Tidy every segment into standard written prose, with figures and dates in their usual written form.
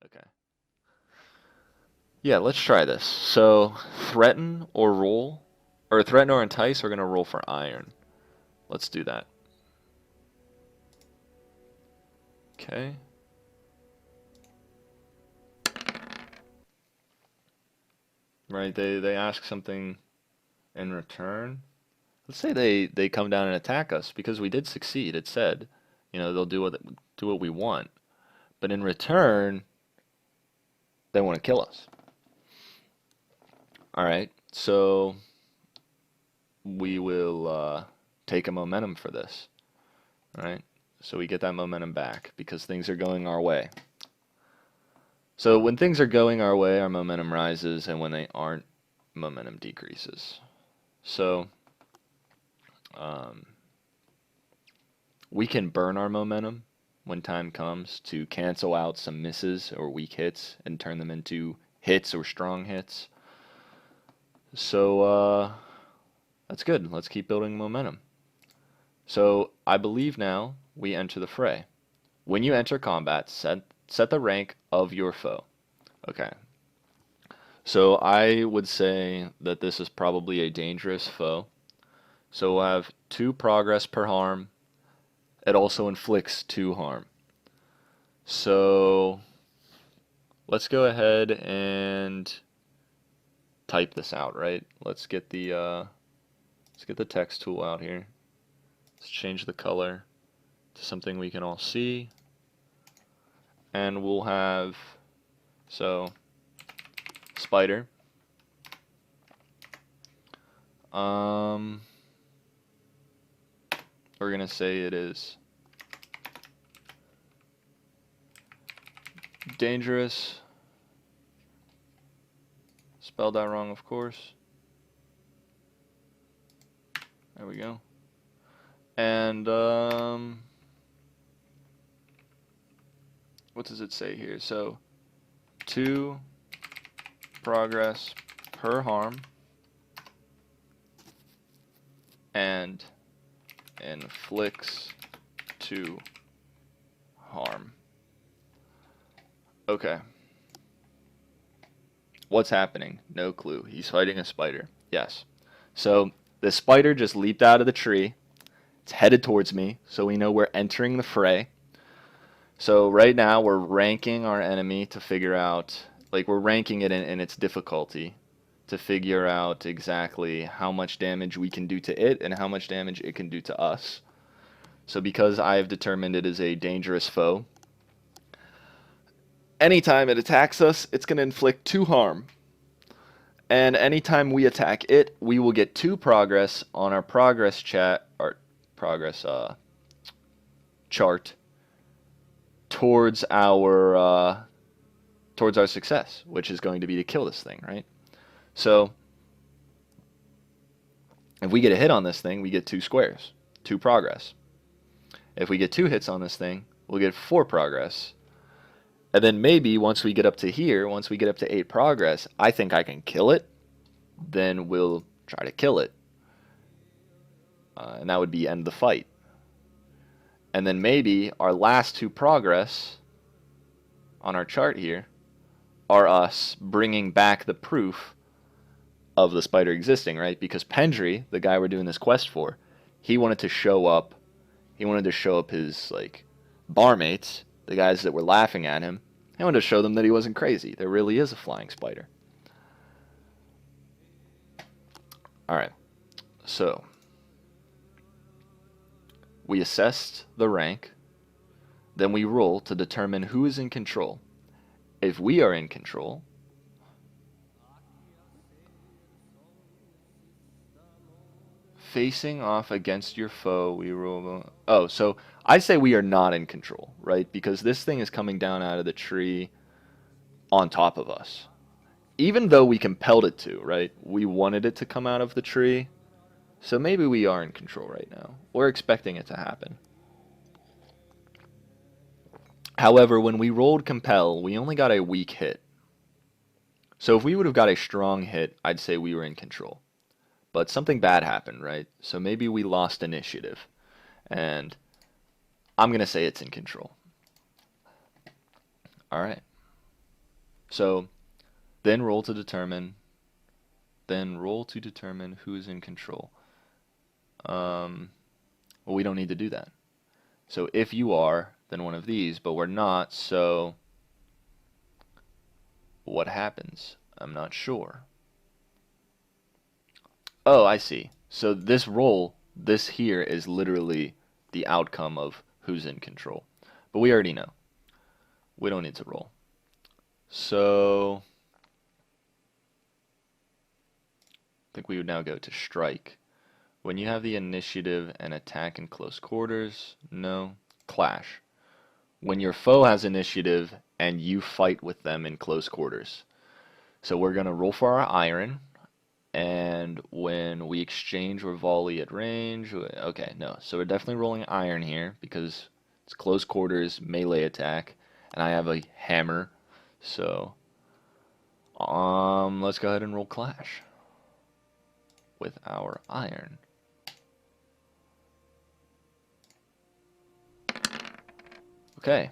Okay. Yeah, let's try this. So, threaten or roll, or threaten or entice, we're going to roll for iron. Let's do that. Okay. Right, they ask something in return. Let's say they come down and attack us because we did succeed. It said, they'll do what we want. But in return, they want to kill us. All right. So we will take a momentum for this. All right. So we get that momentum back because things are going our way. So when things are going our way, our momentum rises, and when they aren't, momentum decreases. So um, we can burn our momentum when time comes to cancel out some misses or weak hits and turn them into hits or strong hits. So that's good. Let's keep building momentum. So I believe now we enter the fray. When you enter combat, set the rank of your foe. Okay. So I would say that this is probably a dangerous foe. So we'll have 2 progress per harm. It also inflicts 2 harm. So let's go ahead and type this out, right? Let's get the text tool out here. Let's change the color to something we can all see. And we'll have, so, spider. We're going to say it is dangerous. Spelled that wrong, of course. There we go. And, what does it say here? So, 2 progress per harm and inflicts 2 harm. Okay. What's happening? No clue. He's fighting a spider. Yes. So the spider just leaped out of the tree. It's headed towards me, so we know we're entering the fray. So right now we're ranking our enemy to figure out, like we're ranking it in its difficulty to figure out exactly how much damage we can do to it and how much damage it can do to us. So because I have determined it is a dangerous foe, anytime it attacks us, it's going to inflict 2 harm. And anytime we attack it, we will get 2 progress on our progress progress chart towards our success, which is going to be to kill this thing, right? So if we get a hit on this thing, we get 2 squares, 2 progress. If we get 2 hits on this thing, we'll get 4 progress. And then maybe once we get up to here, once we get up to 8 progress, I think I can kill it. Then we'll try to kill it. And that would be end the fight. And then maybe our last 2 progress on our chart here are us bringing back the proof of the spider existing, right? Because Pendry, the guy we're doing this quest for, he wanted to show up his like barmates, the guys that were laughing at him. He wanted to show them that he wasn't crazy. There really is a flying spider. Alright, so we assessed the rank, then we roll to determine who is in control. If we are in control, facing off against your foe, we roll. Oh, so I say we are not in control, right? Because this thing is coming down out of the tree on top of us. Even though we compelled it to, right? We wanted it to come out of the tree. So maybe we are in control right now. We're expecting it to happen. However, when we rolled compel, we only got a weak hit. So if we would have got a strong hit, I'd say we were in control. But something bad happened, right? So maybe we lost initiative. And I'm going to say it's in control. All right. So then roll to determine. Then roll to determine who is in control. Well, we don't need to do that. So if you are, then one of these, but we're not, so what happens? I'm not sure. Oh, I see. So this roll, this here is literally the outcome of who's in control. But we already know. We don't need to roll. So I think we would now go to strike. When you have the initiative and attack in close quarters, no. Clash. When your foe has initiative and you fight with them in close quarters. So we're going to roll for our iron, and when we exchange or volley at range, okay, no. So we're definitely rolling iron here because it's close quarters, melee attack, and I have a hammer. So let's go ahead and roll clash with our iron. Okay,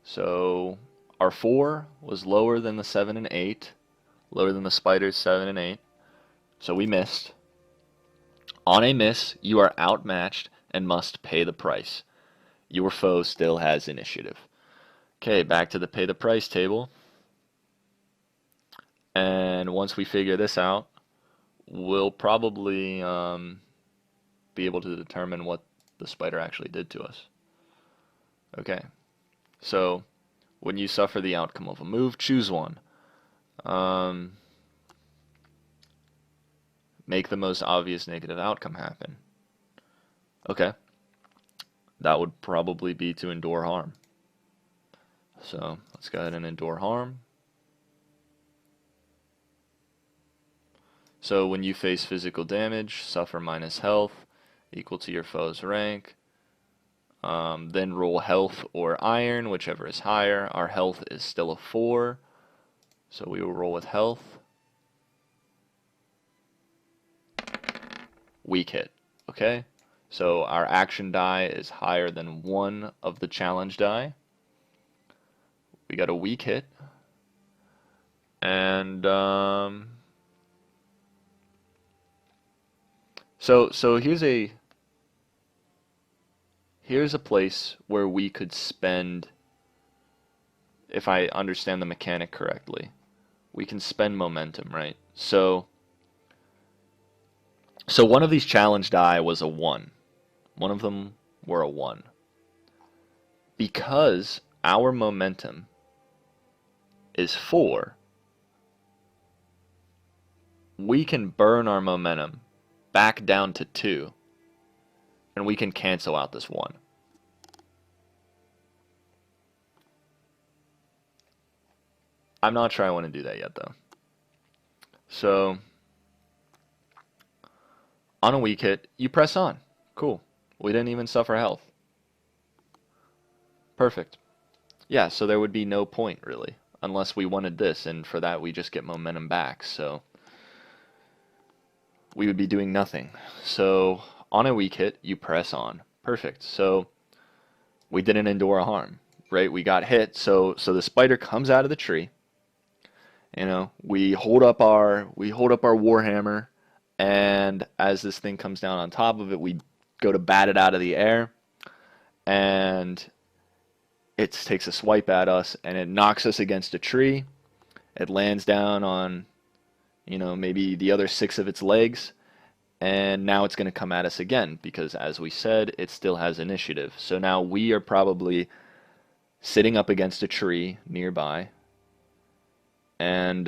so our 4 was lower than the 7 and 8, lower than the spider's 7 and 8, so we missed. On a miss, you are outmatched and must pay the price. Your foe still has initiative. Okay, back to the pay the price table. And once we figure this out, we'll probably be able to determine what the spider actually did to us. Okay, so when you suffer the outcome of a move, choose one. Make the most obvious negative outcome happen. Okay, that would probably be to endure harm. So let's go ahead and endure harm. So when you face physical damage, suffer minus health, equal to your foe's rank. Then roll health or iron, whichever is higher. Our health is still a 4, so we will roll with health. Weak hit. Okay, so our action die is higher than 1 of the challenge die. We got a weak hit, and so here's a place where we could spend, if I understand the mechanic correctly, we can spend momentum, right? So one of these challenge die was a 1. One of them were a 1. Because our momentum is 4, we can burn our momentum back down to 2, and we can cancel out this 1. I'm not sure I want to do that yet, though. So on a weak hit, you press on. Cool. We didn't even suffer health. Perfect. Yeah, so there would be no point, really, unless we wanted this, and for that we just get momentum back, so we would be doing nothing. So on a weak hit, you press on. Perfect. So we didn't endure a harm, right? We got hit, so the spider comes out of the tree. You know, we hold up our warhammer, and as this thing comes down on top of it, we go to bat it out of the air, and it takes a swipe at us, and it knocks us against a tree. It lands down on, you know, maybe the other 6 of its legs, and now it's going to come at us again, because as we said, it still has initiative. So now we are probably sitting up against a tree nearby, and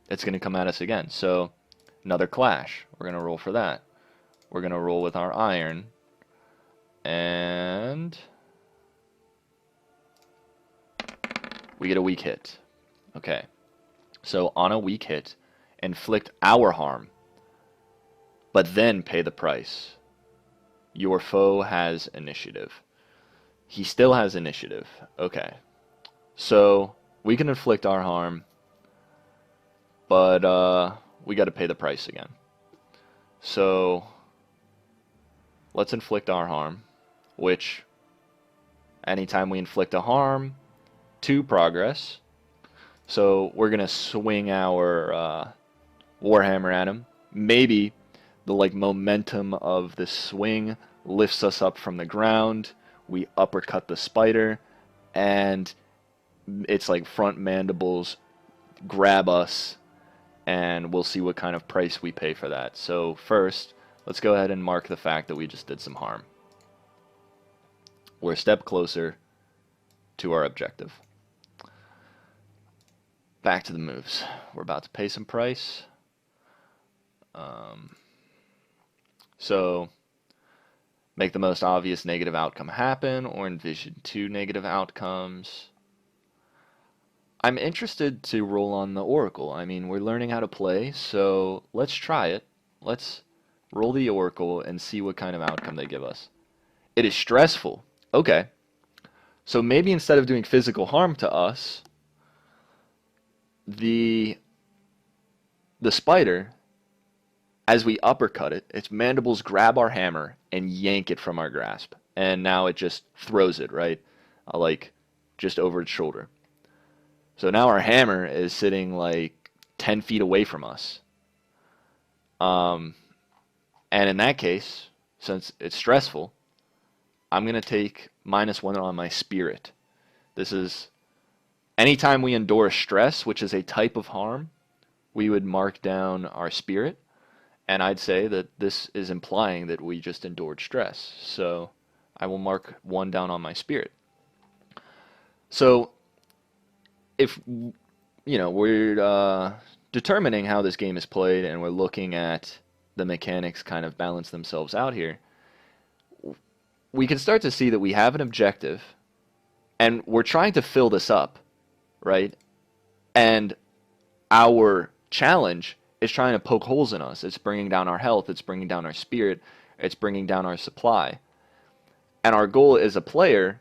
it's going to come at us again. So another clash. We're going to roll for that. We're going to roll with our iron, and we get a weak hit. Okay, so on a weak hit, inflict our harm, but then pay the price. Your foe has initiative. He still has initiative. Okay, so we can inflict our harm, but we got to pay the price again. So let's inflict our harm, which anytime we inflict a harm, 2 progress, So we're gonna swing our warhammer at him. Maybe the like momentum of the swing lifts us up from the ground. We uppercut the spider, and it's like front mandibles grab us, and we'll see what kind of price we pay for that. So first, let's go ahead and mark the fact that we just did some harm. We're a step closer to our objective. Back to the moves. We're about to pay some price. So make the most obvious negative outcome happen, or envision two negative outcomes. I'm interested to roll on the Oracle. I mean, we're learning how to play, so let's try it. Let's roll the Oracle and see what kind of outcome they give us. It is stressful. Okay. So maybe instead of doing physical harm to us, the spider, as we uppercut it, its mandibles grab our hammer and yank it from our grasp. And now it just throws it, right? Like, just over its shoulder. So now our hammer is sitting like 10 feet away from us. And in that case, since it's stressful, I'm going to take -1 on my spirit. This is anytime we endure stress, which is a type of harm, we would mark down our spirit. And I'd say that this is implying that we just endured stress. So I will mark 1 down on my spirit. So if, we're determining how this game is played and we're looking at the mechanics kind of balance themselves out here, we can start to see that we have an objective and we're trying to fill this up, right? And our challenge is trying to poke holes in us. It's bringing down our health. It's bringing down our spirit. It's bringing down our supply. And our goal as a player,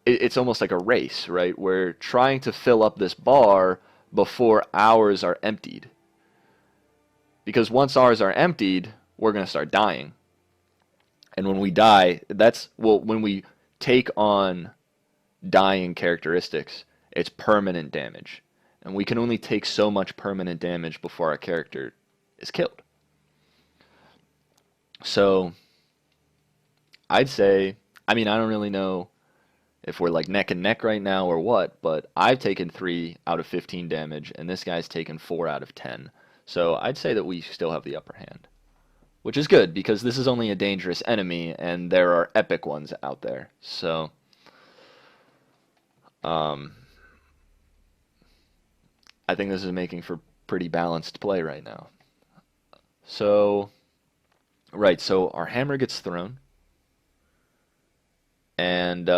it's almost like a race, right? We're trying to fill up this bar before ours are emptied. Because once ours are emptied, we're going to start dying. And when we die, when we take on dying characteristics, it's permanent damage. And we can only take so much permanent damage before our character is killed. So I'd say, I don't really know if we're like neck and neck right now or what, but I've taken 3 out of 15 damage, and this guy's taken 4 out of 10. So I'd say that we still have the upper hand. Which is good, because this is only a dangerous enemy, and there are epic ones out there. So, I think this is making for pretty balanced play right now. So, right, so our hammer gets thrown. And,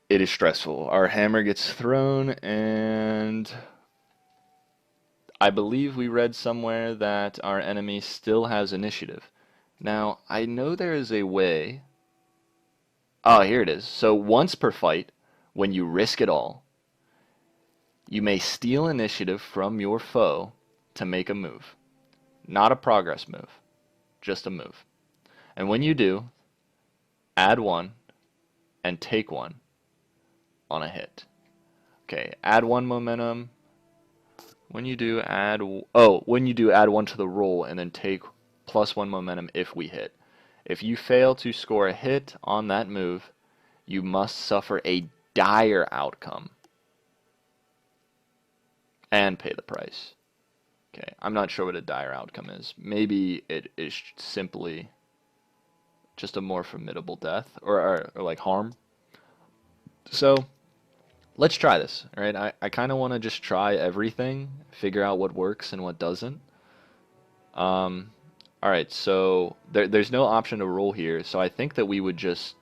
it is stressful. Our hammer gets thrown, and I believe we read somewhere that our enemy still has initiative. Now, I know there is a way. Oh, here it is. So once per fight, when you risk it all, you may steal initiative from your foe to make a move. Not a progress move, just a move. And when you do, add 1 and take 1 on a hit. Okay, add 1 momentum. When you do, add 1 to the roll and then take +1 momentum if we hit. If you fail to score a hit on that move, you must suffer a dire outcome and pay the price. Okay, I'm not sure what a dire outcome is. Maybe it is simply just a more formidable death or like harm. So let's try this, all right? I kind of want to just try everything, figure out what works and what doesn't. All right, so there's no option to roll here, so I think that we would just...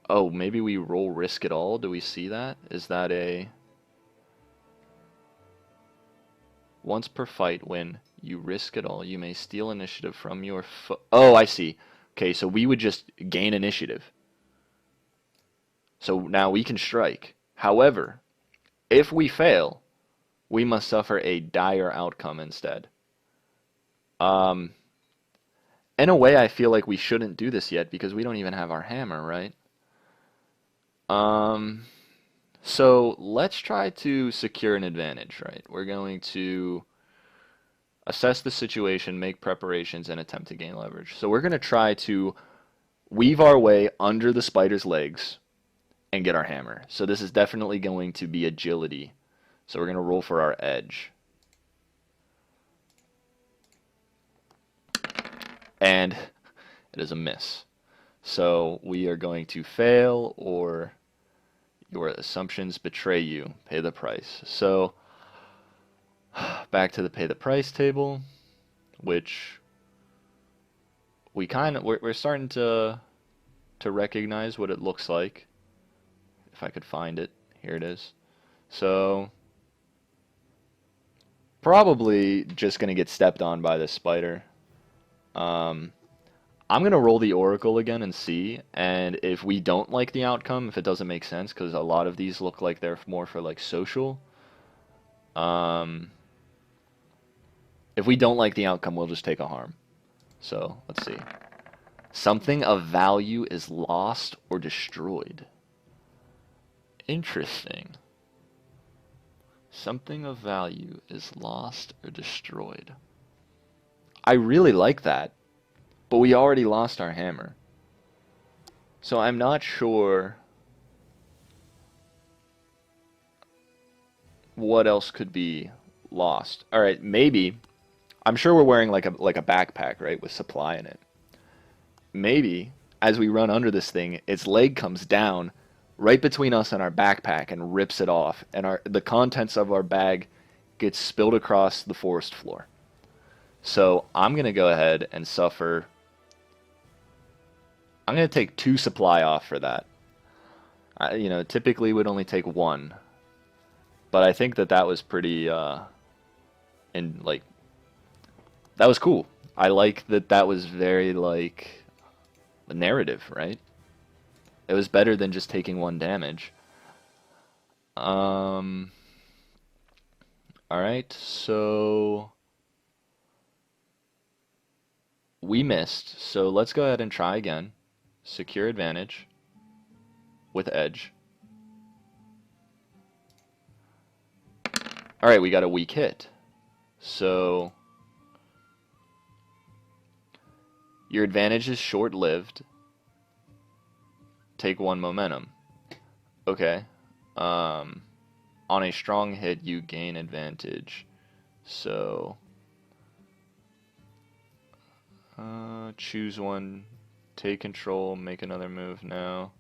Oh, maybe we roll risk it all? Do we see that? Is that a... Once per fight, when you risk it all, you may steal initiative from your foe. Oh, I see. Okay, so we would just gain initiative. So now we can strike. However, if we fail, we must suffer a dire outcome instead. In a way, I feel like we shouldn't do this yet because we don't even have our hammer, right? So let's try to secure an advantage, right? We're going to assess the situation, make preparations, and attempt to gain leverage. So we're going to try to weave our way under the spider's legs and get our hammer. So this is definitely going to be agility. So we're going to roll for our edge. And it is a miss. So we are going to fail, or your assumptions betray you. Pay the price. So back to the pay the price table, which we're starting to recognize what it looks like. If I could find it, here it is. So probably just gonna get stepped on by this spider. I'm gonna roll the oracle again and see, and if we don't like the outcome, if it doesn't make sense, because a lot of these look like they're more for like social. If we don't like the outcome, we'll just take a harm. So let's see. Something of value is lost or destroyed. Interesting. Something of value is lost or destroyed. I really like that, but we already lost our hammer. So I'm not sure what else could be lost. All right, maybe. I'm sure we're wearing like a backpack, right, with supply in it. Maybe as we run under this thing, its leg comes down right between us and our backpack and rips it off, and the contents of our bag gets spilled across the forest floor. So I'm gonna go ahead and suffer. I'm gonna take 2 supply off for that. Typically would only take 1, but I think that was pretty and like that was cool. I like that was very like a narrative, right? It was better than just taking 1 damage. All right, so we missed. So let's go ahead and try again. Secure advantage with edge. All right, we got a weak hit. So your advantage is short-lived. Take 1 momentum. Okay. On a strong hit, you gain advantage. So choose 1. Take control. Make another move now.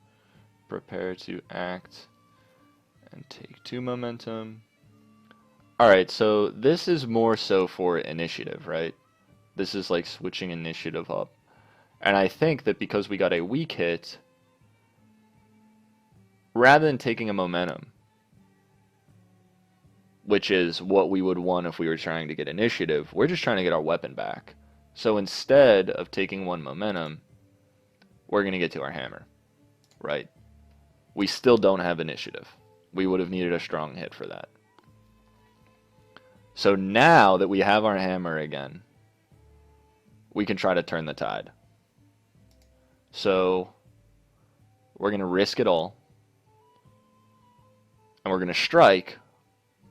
Prepare to act. And take 2 momentum. Alright, so this is more so for initiative, right? This is like switching initiative up. And I think that because we got a weak hit, rather than taking a momentum, which is what we would want if we were trying to get initiative, we're just trying to get our weapon back. So instead of taking 1 momentum, we're going to get to our hammer, right? We still don't have initiative. We would have needed a strong hit for that. So now that we have our hammer again, we can try to turn the tide. So we're going to risk it all. And we're going to strike,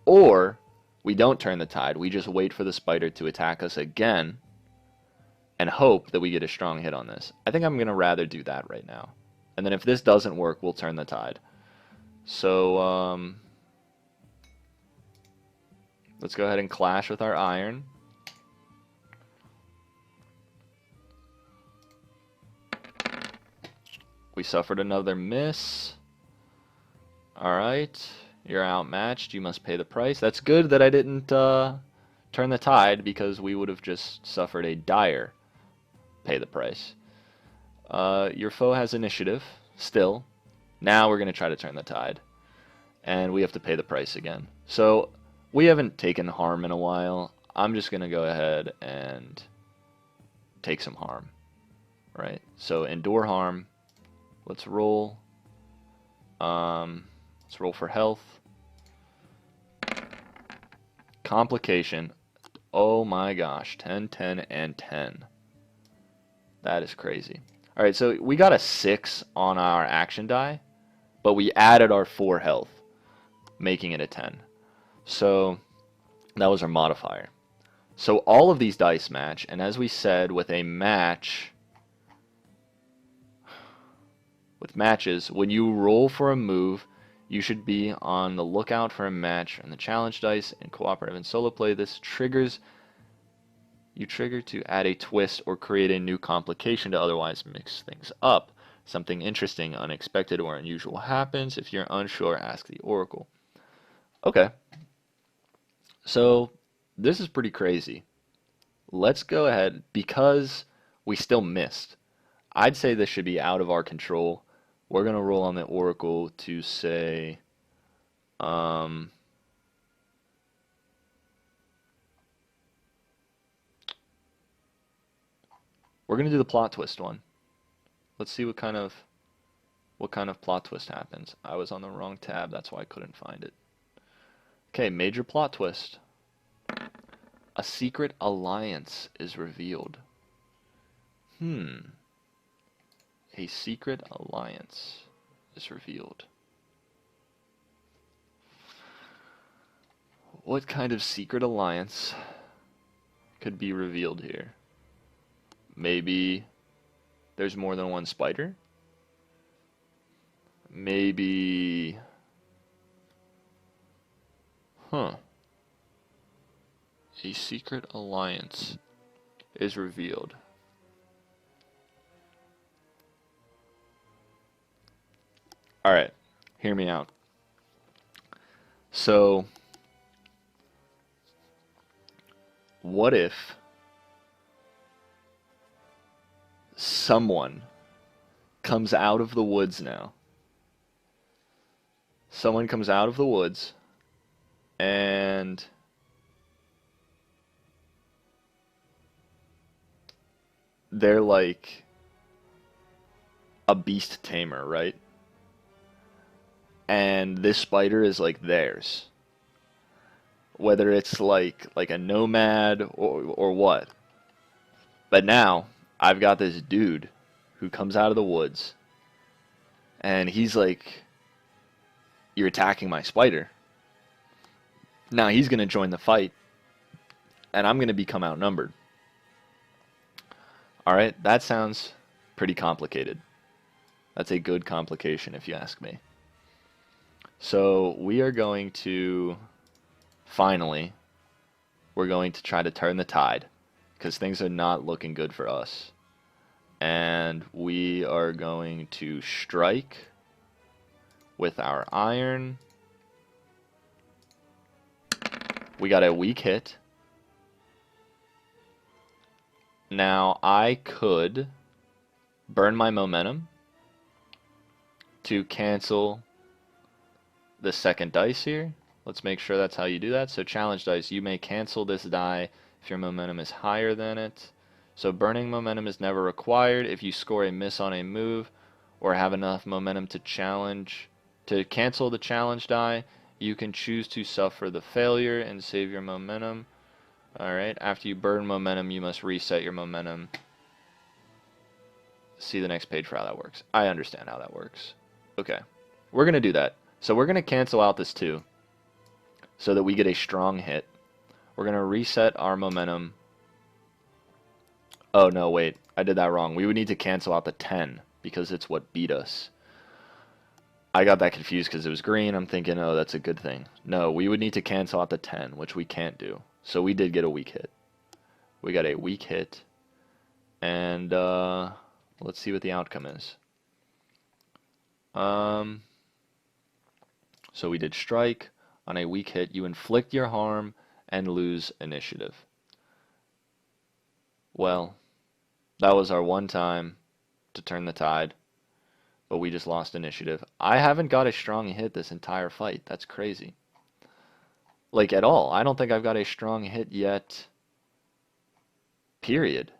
or we don't turn the tide. We just wait for the spider to attack us again and hope that we get a strong hit on this. I think I'm going to rather do that right now. And then if this doesn't work, we'll turn the tide. So let's go ahead and clash with our iron. We suffered another miss. Alright, you're outmatched. You must pay the price. That's good that I didn't turn the tide, because we would have just suffered a dire pay the price. Your foe has initiative still. Now we're going to try to turn the tide. And we have to pay the price again. So we haven't taken harm in a while. I'm just going to go ahead and take some harm. Right? So endure harm. Let's roll. Let's roll for health. Complication. Oh my gosh. 10, 10, and 10. That is crazy. Alright, so we got a 6 on our action die, but we added our 4 health, making it a 10. So that was our modifier. So all of these dice match, and as we said, with a match, with matches, when you roll for a move, you should be on the lookout for a match on the challenge dice. In cooperative and solo play, this triggers you trigger to add a twist or create a new complication to otherwise mix things up. Something interesting, unexpected, or unusual happens. If you're unsure, ask the Oracle. Okay. So this is pretty crazy. Let's go ahead, because we still missed. I'd say this should be out of our control. We're going to roll on the Oracle to say, we're going to do the plot twist one. Let's see what kind of plot twist happens. I was on the wrong tab, that's why I couldn't find it. Okay, major plot twist. A secret alliance is revealed. A secret alliance is revealed. What kind of secret alliance could be revealed here? Maybe there's more than one spider? Maybe... A secret alliance is revealed. Alright, hear me out. So, what if someone comes out of the woods now? Someone comes out of the woods and they're like a beast tamer, right? And this spider is like theirs. Whether it's like a nomad or what. But now I've got this dude who comes out of the woods and he's like, you're attacking my spider. Now he's going to join the fight and I'm going to become outnumbered. Alright, that sounds pretty complicated. That's a good complication if you ask me. So we are going to, finally, we're going to try to turn the tide, because things are not looking good for us. And we are going to strike with our iron. We got a weak hit. Now I could burn my momentum to cancel the second dice here. Let's make sure that's how you do that. So challenge dice, you may cancel this die if your momentum is higher than it. So burning momentum is never required. If you score a miss on a move or have enough momentum to cancel the challenge die, you can choose to suffer the failure and save your momentum. Alright, after you burn momentum, you must reset your momentum. See the next page for how that works. I understand how that works. Okay, we're going to do that. So we're going to cancel out this 2 so that we get a strong hit. We're going to reset our momentum. Oh, no, wait. I did that wrong. We would need to cancel out the 10 because it's what beat us. I got that confused because it was green. I'm thinking, oh, that's a good thing. No, we would need to cancel out the 10, which we can't do. So we did get a weak hit. We got a weak hit. And let's see what the outcome is. So we did strike. On a weak hit, you inflict your harm and lose initiative. Well, that was our one time to turn the tide, but we just lost initiative. I haven't got a strong hit this entire fight. That's crazy. Like, at all. I don't think I've got a strong hit yet. Period.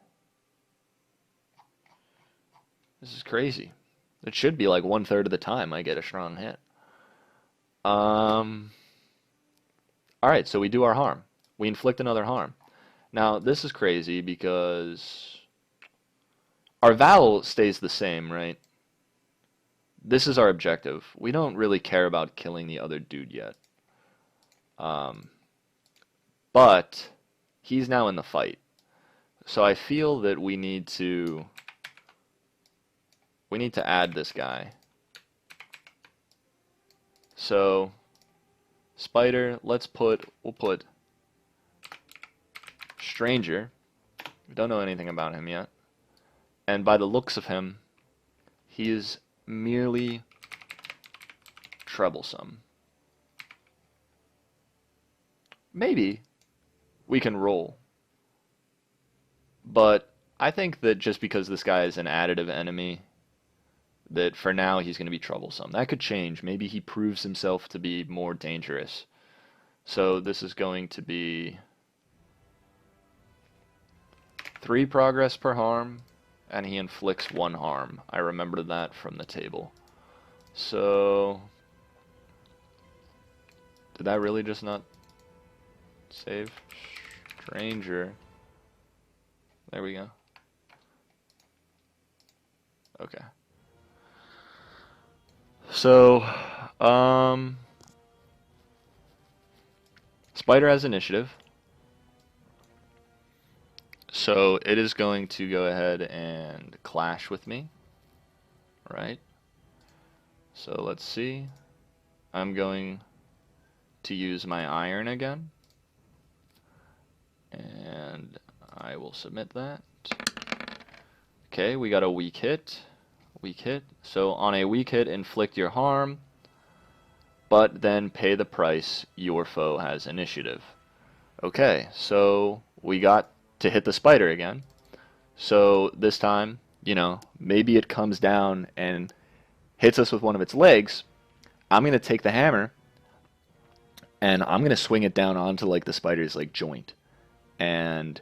This is crazy. It should be like 1/3 of the time I get a strong hit. Alright, so we do our harm. We inflict another harm. Now, this is crazy because our Val stays the same, right? this is our objective. We don't really care about killing the other dude yet. Um, but he's now in the fight. So I feel that we need to add this guy. So spider, we'll put stranger. We don't know anything about him yet. And by the looks of him, he is merely troublesome. Maybe we can roll. But I think that just because this guy is an additive enemy, that for now he's going to be troublesome. That could change. Maybe he proves himself to be more dangerous. So this is going to be 3 progress per harm, and he inflicts 1 harm. I remember that from the table. So did that really just not save? Stranger. There we go. Okay. So, Spider has initiative. So it is going to go ahead and clash with me. Right? So let's see. I'm going to use my iron again. And I will submit that. Okay, we got a weak hit. Weak hit. So on a weak hit, inflict your harm, but then pay the price. Your foe has initiative. Okay, so we got to hit the spider again. So this time, you know, maybe it comes down and hits us with one of its legs. I'm going to take the hammer and I'm going to swing it down onto like the spider's like joint. And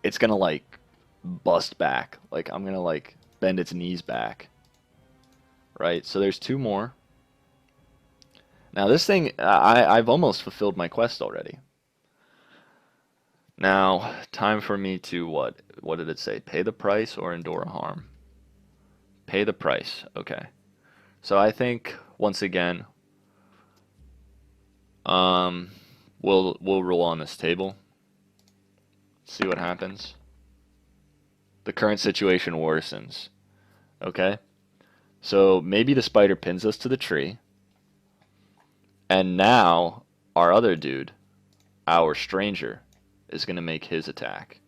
it's going to like bust back. Like I'm going to like bend its knees back. Right? So there's 2 more. Now this thing, I've almost fulfilled my quest already. Now, time for me to what? What did it say? Pay the price or endure harm? Pay the price. Okay. So I think once again, we'll roll on this table. See what happens. The current situation worsens. Okay? So maybe the spider pins us to the tree. And now our other dude, our stranger, is going to make his attack.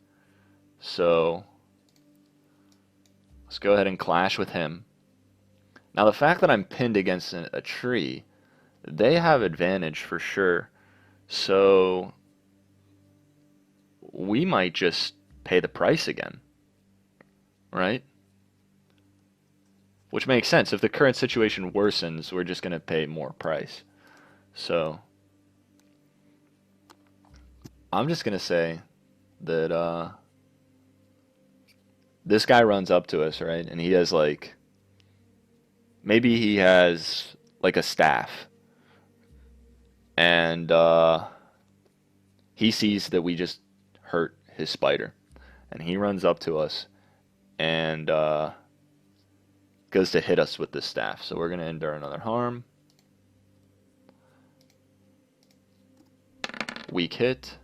So let's go ahead and clash with him. Now the fact that I'm pinned against a tree, they have advantage for sure. So we might just pay the price again. Right? Which makes sense. If the current situation worsens, we're just going to pay more price. So I'm just going to say that this guy runs up to us, right? And he has like, maybe he has like a staff. And he sees that we just hurt his spider. And he runs up to us and goes to hit us with the staff. So we're going to endure another harm. Weak hit.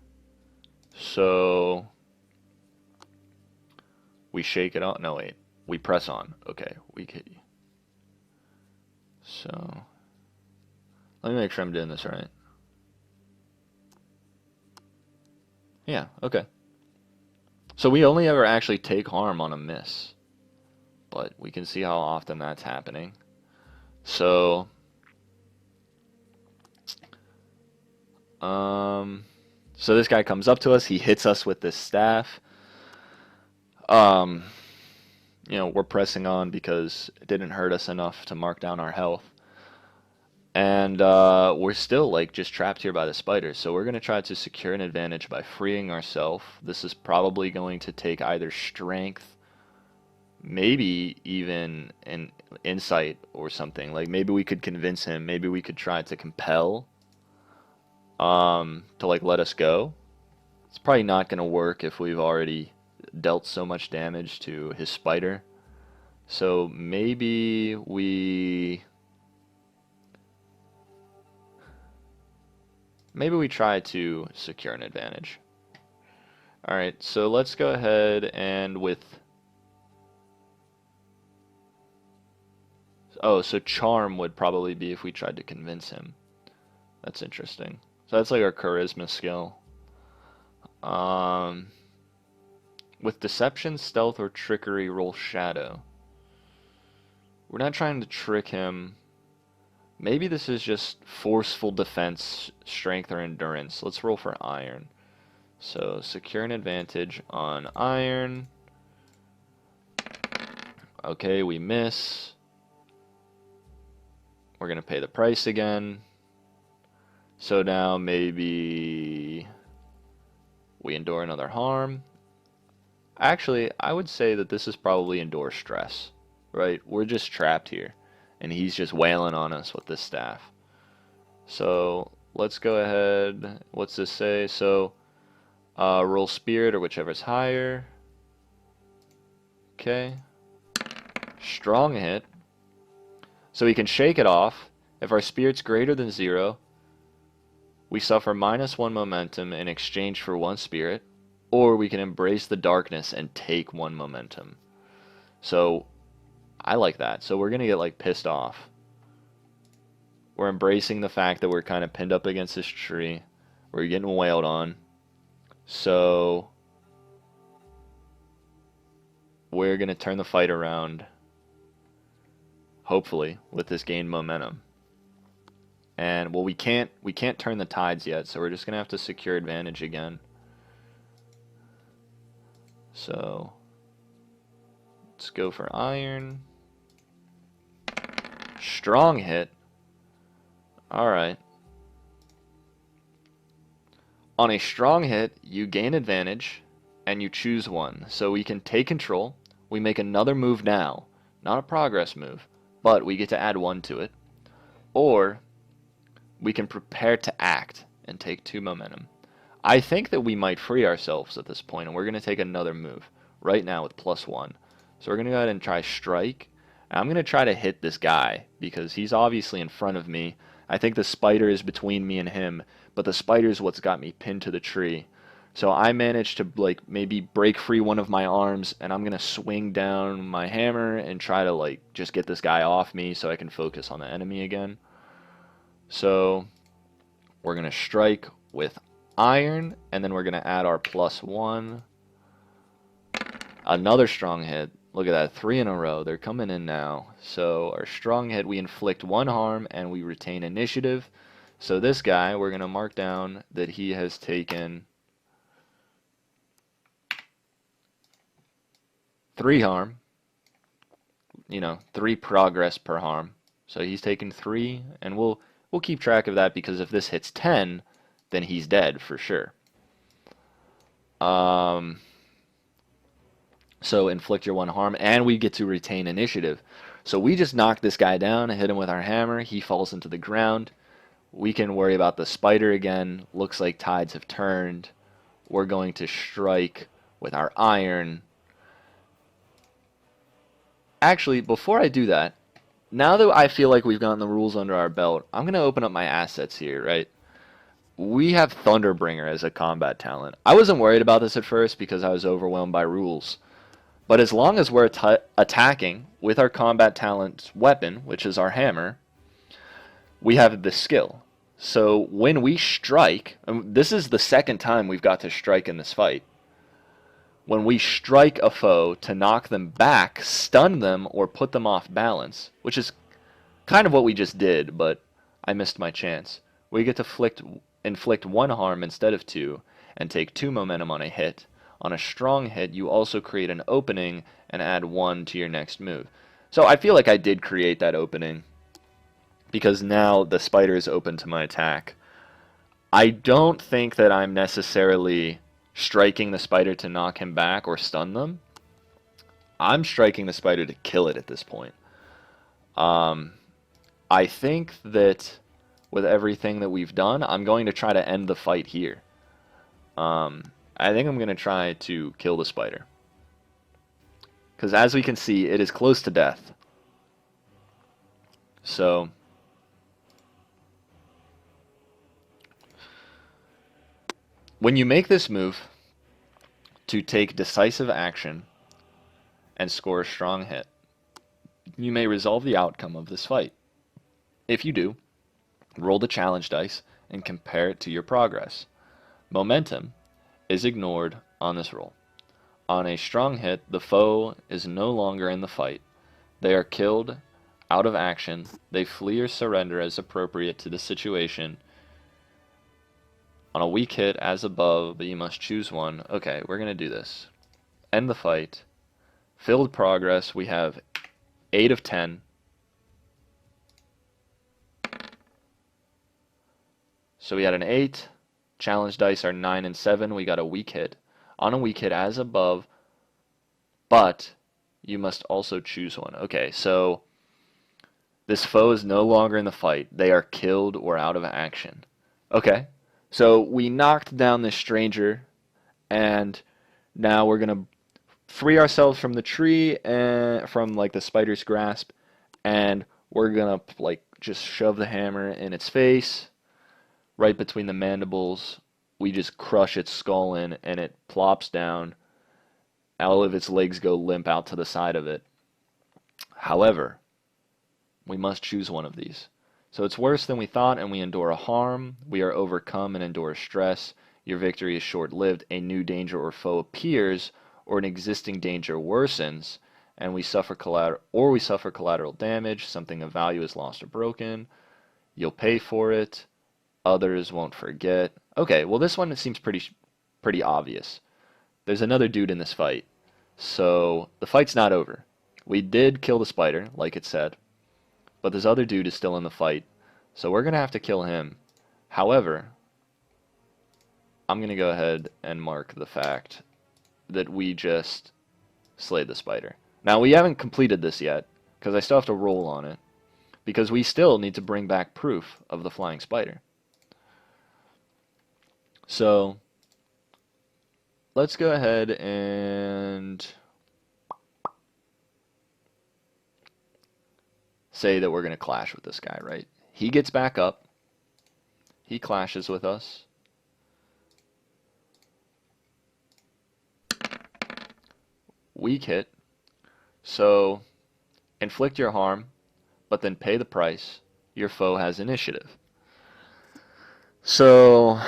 So we shake it out. No, wait. We press on. Okay, weak hit. So let me make sure I'm doing this right. Yeah, okay. So we only ever actually take harm on a miss. But we can see how often that's happening. So so this guy comes up to us, he hits us with this staff. You know, we're pressing on because it didn't hurt us enough to mark down our health. And we're still like just trapped here by the spider. So we're going to try to secure an advantage by freeing ourselves. This is probably going to take either strength, maybe even an insight or something. Like maybe we could convince him, maybe we could try to compel to like let us go. It's probably not going to work if we've already dealt so much damage to his spider. So maybe we try to secure an advantage. Alright, so let's go ahead and with... Oh, so charm would probably be if we tried to convince him. That's interesting. So that's like our charisma skill. With deception, stealth, or trickery, roll shadow. We're not trying to trick him. Maybe this is just forceful defense, strength, or endurance. Let's roll for iron. So secure an advantage on iron. Okay, we miss. We're going to pay the price again. So now maybe we endure another harm. Actually, I would say that this is probably endure stress, right? We're just trapped here, and he's just wailing on us with this staff. So let's go ahead. What's this say? So roll spirit or whichever's higher. Okay. Strong hit. So we can shake it off. If our spirit's greater than 0, we suffer -1 momentum in exchange for 1 spirit. Or we can embrace the darkness and take 1 momentum. So I like that. So we're going to get like pissed off. We're embracing the fact that we're kind of pinned up against this tree. We're getting wailed on. So we're going to turn the fight around, hopefully, with this gained momentum. And well, we can't turn the tides yet, so we're just going to have to secure advantage again. So let's go for iron. Strong hit. Alright. On a strong hit, you gain advantage, and you choose one. So we can take control. We make another move now. Not a progress move, but we get to add 1 to it. Or we can prepare to act and take 2 momentum. I think that we might free ourselves at this point, and we're going to take another move right now with +1. So we're going to go ahead and try strike. And I'm going to try to hit this guy because he's obviously in front of me. I think the spider is between me and him, but the spider is what's got me pinned to the tree. So I managed to like maybe break free one of my arms, and I'm going to swing down my hammer and try to like just get this guy off me so I can focus on the enemy again. So we're going to strike with iron, and then we're going to add our +1. Another strong hit. Look at that, 3 in a row. They're coming in now. So our strong hit, we inflict 1 harm, and we retain initiative. So this guy, we're going to mark down that he has taken 3 harm. 3 progress per harm. So he's taken 3, and we'll keep track of that because if this hits 10, then he's dead for sure. So inflict your 1 harm, and we get to retain initiative. So we just knock this guy down, hit him with our hammer, he falls into the ground. We can worry about the spider again. Looks like tides have turned. We're going to strike with our iron. Actually, before I do that, now that I feel like we've gotten the rules under our belt, I'm going to open up my assets here, right? We have Thunderbringer as a combat talent. I wasn't worried about this at first because I was overwhelmed by rules. But as long as we're attacking with our combat talent's weapon, which is our hammer, we have the skill. So when we strike, and this is the second time we've got to strike in this fight. When we strike a foe to knock them back, stun them, or put them off balance, which is kind of what we just did, but I missed my chance. We get to inflict 1 harm instead of 2, and take 2 momentum on a hit. On a strong hit, you also create an opening and add 1 to your next move. So I feel like I did create that opening, because now the spider is open to my attack. I don't think that I'm necessarily striking the spider to knock him back or stun them. I'm striking the spider to kill it at this point. I think that with everything that we've done, I'm going to try to end the fight here. I think I'm going to try to kill the spider. Because as we can see, it is close to death. So when you make this move to take decisive action and score a strong hit, you may resolve the outcome of this fight. If you do, roll the challenge dice and compare it to your progress. Momentum is ignored on this roll. On a strong hit, the foe is no longer in the fight. They are killed out of action. They flee or surrender as appropriate to the situation. On a weak hit, as above, but you must choose one. Okay, we're going to do this. End the fight. Filled progress, we have 8 of 10. So we had an 8. Challenge dice are 9 and 7. We got a weak hit. On a weak hit, as above, but you must also choose one. Okay, so this foe is no longer in the fight. They are killed or out of action. Okay, so we knocked down this stranger, and now we're going to free ourselves from the tree and from like the spider's grasp, and we're going to like just shove the hammer in its face, right between the mandibles. We just crush its skull in, and it plops down. All of its legs go limp out to the side of it. However, we must choose one of these. So it's worse than we thought, and we endure a harm. We are overcome and endure stress. Your victory is short-lived. A new danger or foe appears, or an existing danger worsens, and we suffer collateral damage. Something of value is lost or broken. You'll pay for it. Others won't forget. Okay, well this one seems pretty obvious. There's another dude in this fight, so the fight's not over. We did kill the spider, like it said, but this other dude is still in the fight, so we're gonna have to kill him. However, I'm gonna go ahead and mark the fact that we just slayed the spider. Now we haven't completed this yet, because I still have to roll on it, because we still need to bring back proof of the flying spider. So let's go ahead and say that we're going to clash with this guy, right? He gets back up. He clashes with us. Weak hit. So inflict your harm, but then pay the price. Your foe has initiative. So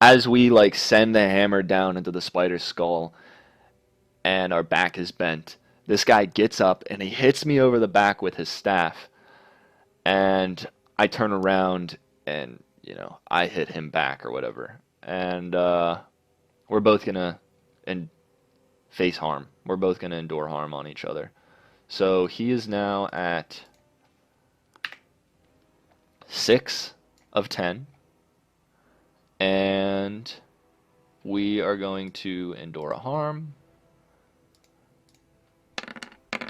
as we like send the hammer down into the spider's skull and our back is bent, this guy gets up and he hits me over the back with his staff, and I turn around and, you know, I hit him back or whatever, and we're both gonna face harm. We're both gonna endure harm on each other. So he is now at 6 of 10. And we are going to endure a harm.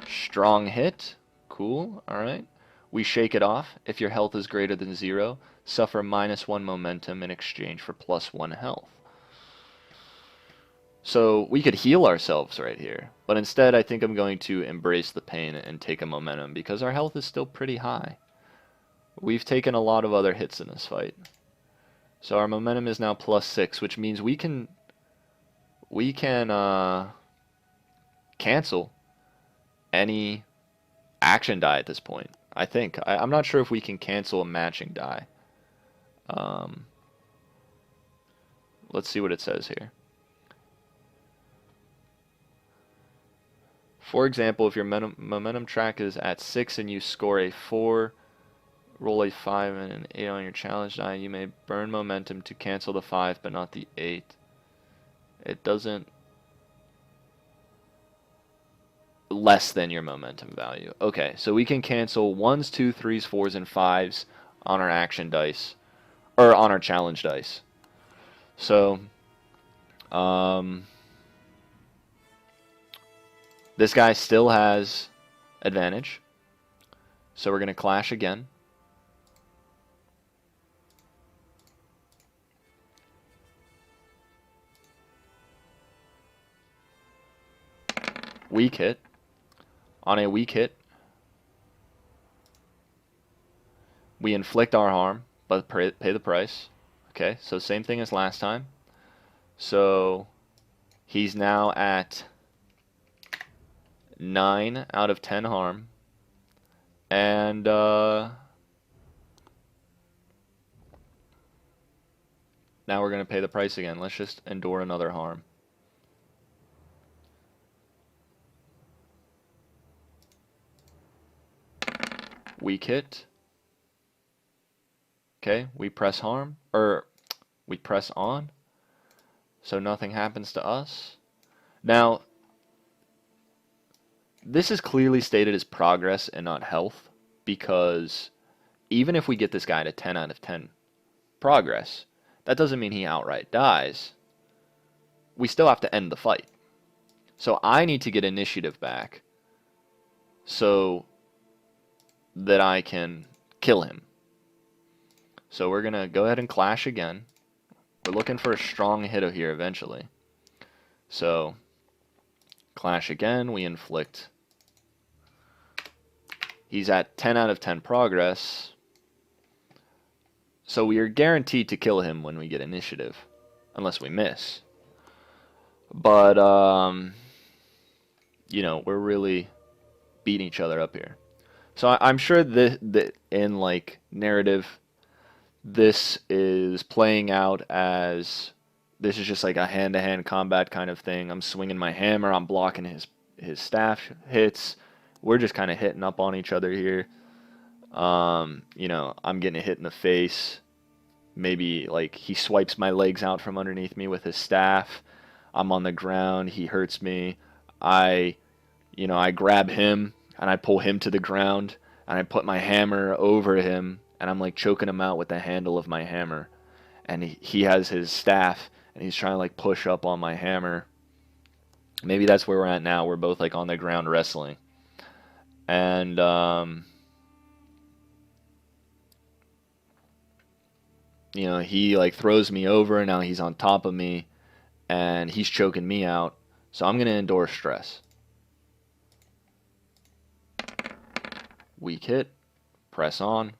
Strong hit. Cool. Alright. We shake it off. If your health is greater than 0, suffer -1 momentum in exchange for +1 health. So we could heal ourselves right here. But instead, I think I'm going to embrace the pain and take a momentum, because our health is still pretty high. We've taken a lot of other hits in this fight. So our momentum is now +6, which means we can cancel any action die at this point. I think. I'm not sure if we can cancel a matching die. Let's see what it says here. For example, if your momentum track is at 6 and you score a 4, roll a 5 and an 8 on your challenge die, you may burn momentum to cancel the 5 but not the 8. It doesn't... less than your momentum value. Okay, so we can cancel 1s, 2s, 3s, 4s, and 5s on our action dice, or on our challenge dice. So, this guy still has advantage, so we're going to clash again. Weak hit. On a weak hit, we inflict our harm, but pay the price. Okay, so same thing as last time. So he's now at 9 out of 10 harm. And now we're going to pay the price again. Let's just endure another harm. Weak hit. Okay, we press harm, or we press on, so nothing happens to us. Now, this is clearly stated as progress and not health, because even if we get this guy to 10 out of 10 progress, that doesn't mean he outright dies. We still have to end the fight. So I need to get initiative back so that I can kill him. So we're going to go ahead and clash again. We're looking for a strong hit here eventually. So clash again, we inflict. He's at 10 out of 10 progress. So we are guaranteed to kill him when we get initiative, unless we miss. But, you know, we're really beating each other up here. So I'm sure that in, like, narrative, this is playing out as this is just like a hand-to-hand combat kind of thing. I'm swinging my hammer, I'm blocking his staff hits. We're just kind of hitting up on each other here. You know, I'm getting a hit in the face. Maybe like he swipes my legs out from underneath me with his staff. I'm on the ground, he hurts me. I grab him and I pull him to the ground and I put my hammer over him. And I'm like choking him out with the handle of my hammer. And he has his staff and he's trying to like push up on my hammer. Maybe that's where we're at now. We're both like on the ground wrestling. And you know, he like throws me over and now he's on top of me and he's choking me out. So I'm going to endure stress. Weak hit. Press on.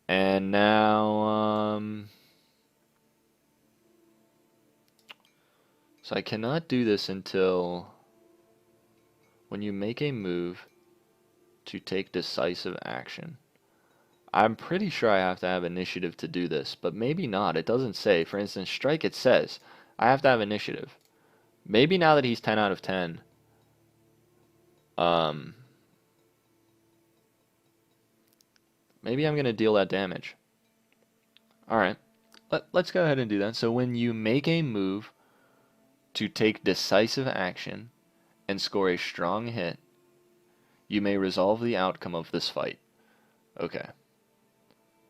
And now, so I cannot do this until when you make a move to take decisive action. I'm pretty sure I have to have initiative to do this, but maybe not. It doesn't say. For instance, strike, it says I have to have initiative. Maybe now that he's 10 out of 10, maybe I'm going to deal that damage. Alright, let's go ahead and do that. So when you make a move to take decisive action and score a strong hit, you may resolve the outcome of this fight. Okay.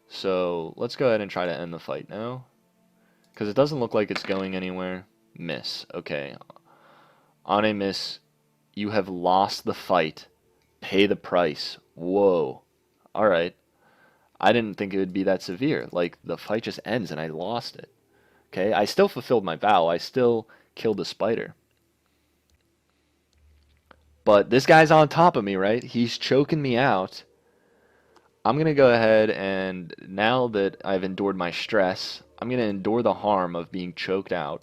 So let's go ahead and try to end the fight now. Because it doesn't look like it's going anywhere. Miss. Okay. On a miss, you have lost the fight. Pay the price. Whoa. Alright. I didn't think it would be that severe. Like, the fight just ends and I lost it. Okay, I still fulfilled my vow. I still killed the spider. But this guy's on top of me, right? He's choking me out. I'm going to go ahead and, now that I've endured my stress, I'm going to endure the harm of being choked out.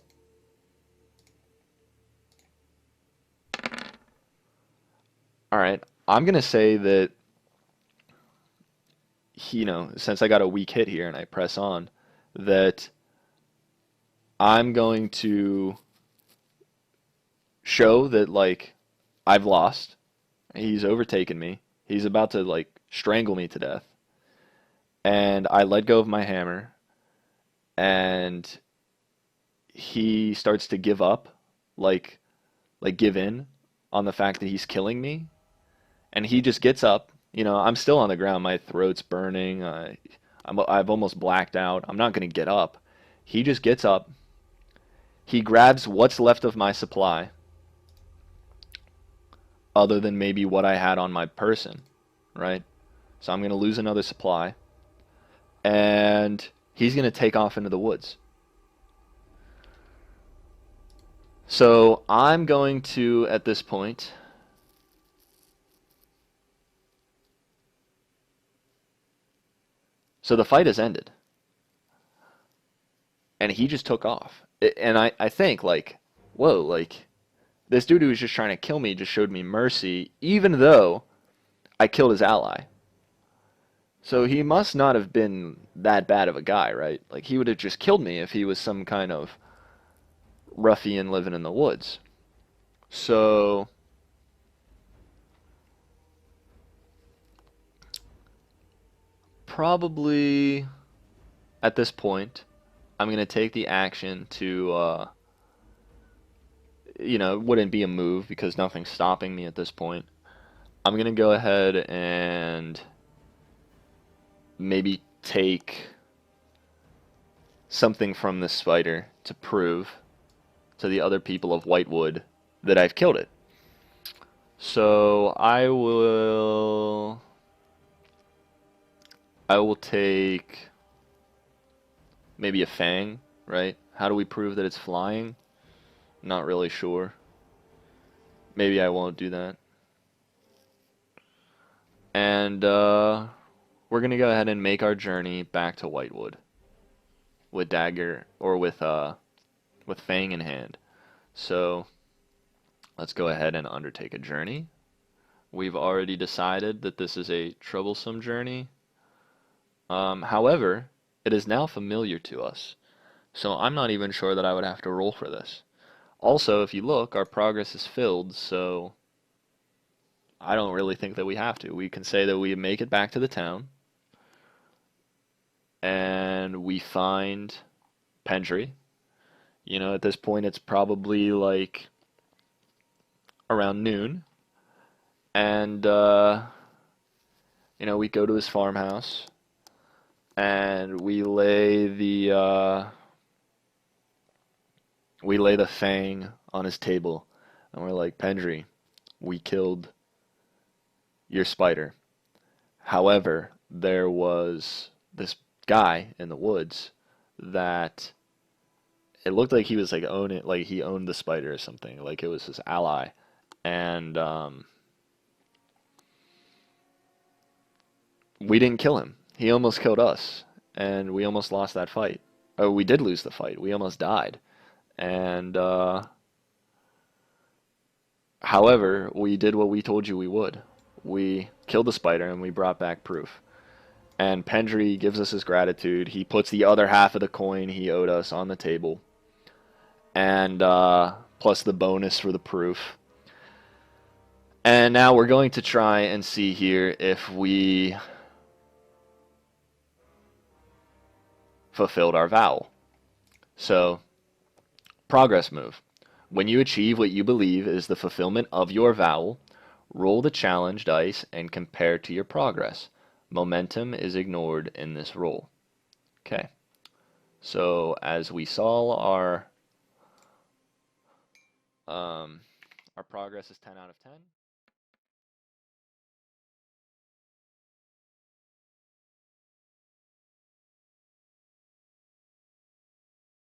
Alright, I'm going to say that, you know, since I got a weak hit here and I press on, that I'm going to show that, like, I've lost. He's overtaken me. He's about to, like, strangle me to death. And I let go of my hammer. And he starts to give up, like give in on the fact that he's killing me. And he just gets up. You know, I'm still on the ground. My throat's burning. I've almost blacked out. I'm not going to get up. He just gets up. He grabs what's left of my supply, other than maybe what I had on my person, right? So I'm going to lose another supply. And he's going to take off into the woods. So I'm going to, at this point, so the fight has ended, and he just took off. And I think, like, whoa, like, this dude who was just trying to kill me just showed me mercy, even though I killed his ally. So he must not have been that bad of a guy, right? Like, he would have just killed me if he was some kind of ruffian living in the woods. So, probably at this point, I'm going to take the action to, it wouldn't be a move because nothing's stopping me at this point. I'm going to go ahead and maybe take something from this spider to prove to the other people of Whitewood that I've killed it. So I will take maybe a fang, right? How do we prove that it's flying? Not really sure. Maybe I won't do that. And we're gonna go ahead and make our journey back to Whitewood with dagger or with fang in hand. So let's go ahead and undertake a journey. We've already decided that this is a troublesome journey. However, it is now familiar to us, so I'm not even sure that I would have to roll for this. Also, if you look, our progress is filled, so I don't really think that we have to. We can say that we make it back to the town, and we find Pendry. At this point, it's probably like around noon, and we go to his farmhouse, and we lay the fang on his table, and we're like, Pendry, we killed your spider. However, there was this guy in the woods that it looked like he was like he owned the spider or something, like it was his ally, and we didn't kill him. He almost killed us, and we almost lost that fight. Oh, we did lose the fight. We almost died, and however, we did what we told you we would. We killed the spider and we brought back proof. And Pendry gives us his gratitude. He puts the other half of the coin he owed us on the table, and plus the bonus for the proof. And now we're going to try and see here if we fulfilled our vow. So, progress move. When you achieve what you believe is the fulfillment of your vow, roll the challenge dice and compare to your progress. Momentum is ignored in this roll. Okay. So as we saw, our progress is 10 out of 10.